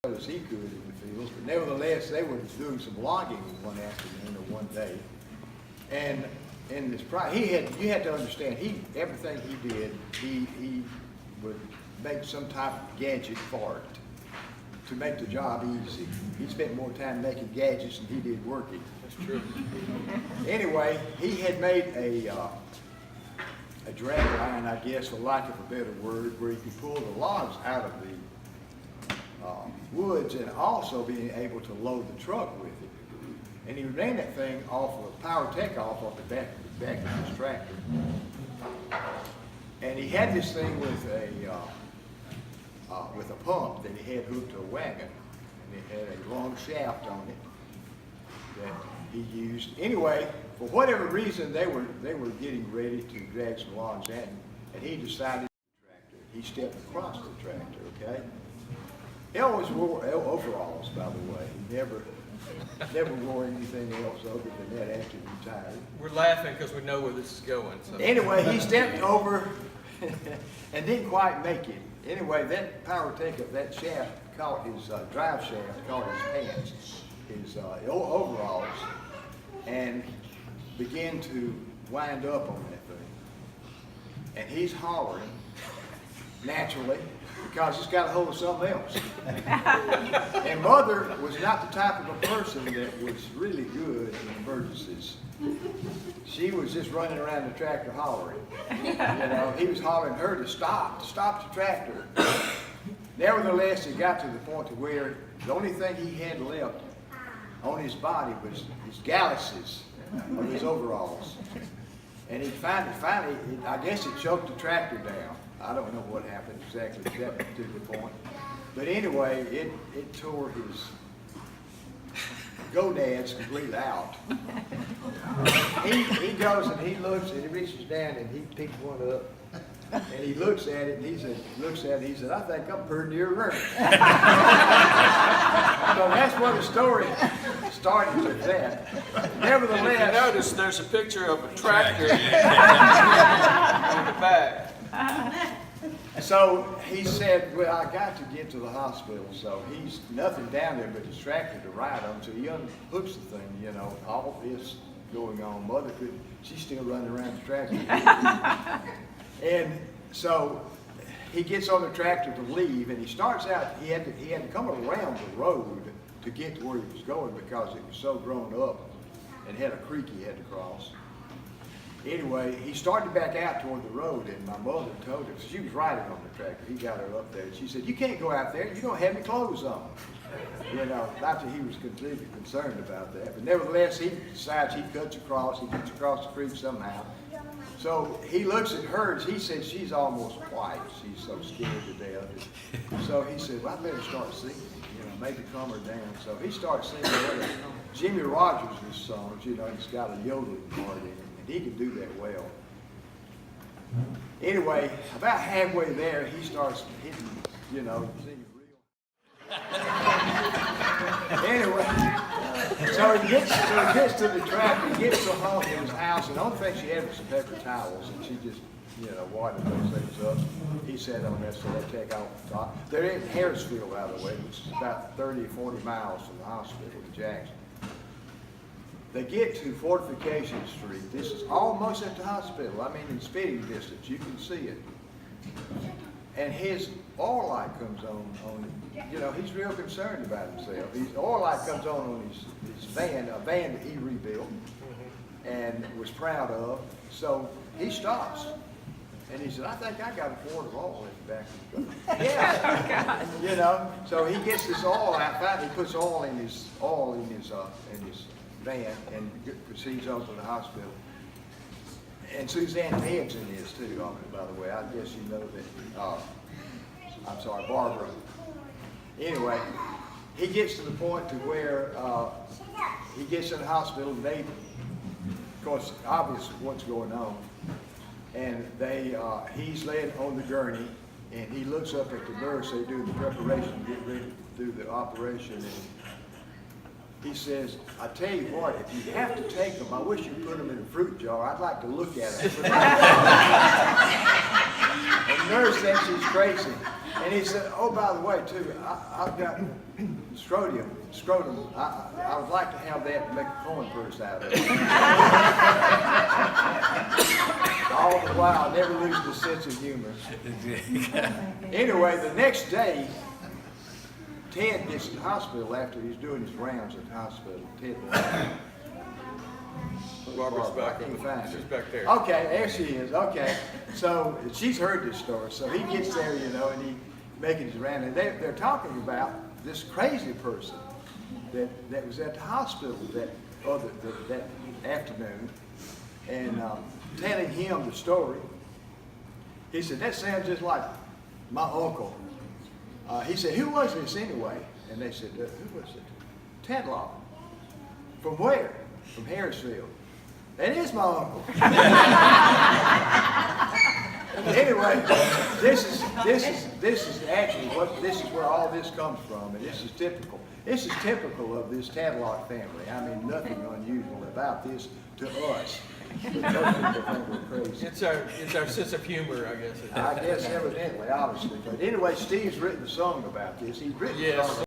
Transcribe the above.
well as he could in the fields, but nevertheless, they were doing some logging one afternoon or one day. And in this you had to understand, everything he did, he would make some type of gadget for it to make the job easy. He spent more time making gadgets than he did working. That's true. Anyway, he had made a drag line, I guess, for lack of a better word, where he could pull the logs out of the woods and also being able to load the truck with it. And he ran that thing off of a power takeoff off the back of his tractor. And he had this thing with a pump that he had hooked to a wagon, and it had a long shaft on it that he used. Anyway, for whatever reason, they were getting ready to drag some logs in, and he decided he stepped across the tractor. Okay. He always wore overalls, by the way. He never wore anything else other than that after he retired. We're laughing because we know where this is going. So. Anyway, he stepped over and didn't quite make it. Anyway, that power takeoff, that shaft caught his drive shaft, caught his pants, his overalls, and began to wind up on that thing. And he's hollering, naturally, because he's got a hold of something else. And Mother was not the type of a person that was really good in emergencies. She was just running around the tractor hollering. You know, he was hollering her to stop the tractor. Nevertheless, it got to the point to where the only thing he had left on his body was his galluses of his overalls. And he finally, I guess it choked the tractor down. I don't know what happened exactly to that particular point. But anyway, it tore his gonads completely out. He goes and he looks and he reaches down and he picks one up and he looks at it and he said, I think I'm pretty near Rurnt. So that's where the story started with that. Nevertheless, if you notice there's a picture of a tractor on the back. So he said, well, I got to get to the hospital, so he's nothing down there but his tractor to ride on, so he unhooks the thing, you know, all this going on. Mother couldn't, she's still running around the tractor. And so he gets on the tractor to leave, and he starts out, he had to come around the road to get to where he was going because it was so grown up and had a creek he had to cross. Anyway, he started back out toward the road, and my mother told him, she was riding on the tractor, he got her up there, and she said, you can't go out there, you don't have any clothes on. You know, not that he was completely concerned about that, but nevertheless, he decides he gets across the creek somehow. So he looks at her, and he says she's almost white, she's so scared to death. So he said, well, I better start singing, you know, maybe calm her down. So he starts singing Jimmy Rogers' songs, you know, he's got a yodeling part in it. He could do that well. Anyway, about halfway there, he starts hitting, you know, singing real. Anyway, so he gets to the track, he gets to home in his house, and the only thing she had was some paper towels, and she just, you know, wadded those things up. He sat on that, so they take off the top. They're in Harrisville, by the way, which is about 30 or 40 miles from the hospital in Jackson. They get to Fortification Street. This is almost at the hospital. I mean, in spitting distance. You can see it. And his oil light comes on, you know, he's real concerned about himself. His oil light comes on his van, a van that he rebuilt and was proud of. So he stops. And he said, I think I got a quart of oil in the back of the car. Yeah. You know, so he gets this oil out. Finally, he puts oil in his van and proceeds on to the hospital. And Suzanne Head's in this too, by the way. I guess you know that, I'm sorry, Barbara. Anyway, he gets to the point to where he gets in the hospital and they, of course, obvious what's going on. And he's laying on the gurney and he looks up at the nurse. They do the preparation, get ready to do the operation. And he says, I tell you what, if you have to take them, I wish you'd put them in a fruit jar. I'd like to look at them. And the nurse thinks he's crazy. And he said, oh, by the way, too, I've got scrotum. I would like to have that and make a corn purse out of it. All the while, never lose the sense of humor. Anyway, the next day, Ted gets to the hospital after he's doing his rounds at the hospital. Ted, Barbara's back. I can't find her. She's back there. Okay, there she is. Okay, so she's heard this story. So he gets there, you know, and he's making his round, and they're talking about this crazy person that was at the hospital that afternoon, and telling him the story. He said, that sounds just like my uncle. He said, who was this anyway? And they said, who was it? Tadlock. From where? From Harrisville. That is my uncle. Anyway, this is actually this is where all this comes from, and this is typical. This is typical of this Tadlock family. I mean, nothing unusual about this to us. But most people think we're crazy. It's our sense of humor, I guess. I guess evidently, obviously. But anyway, Steve's written a song about this. He's written a song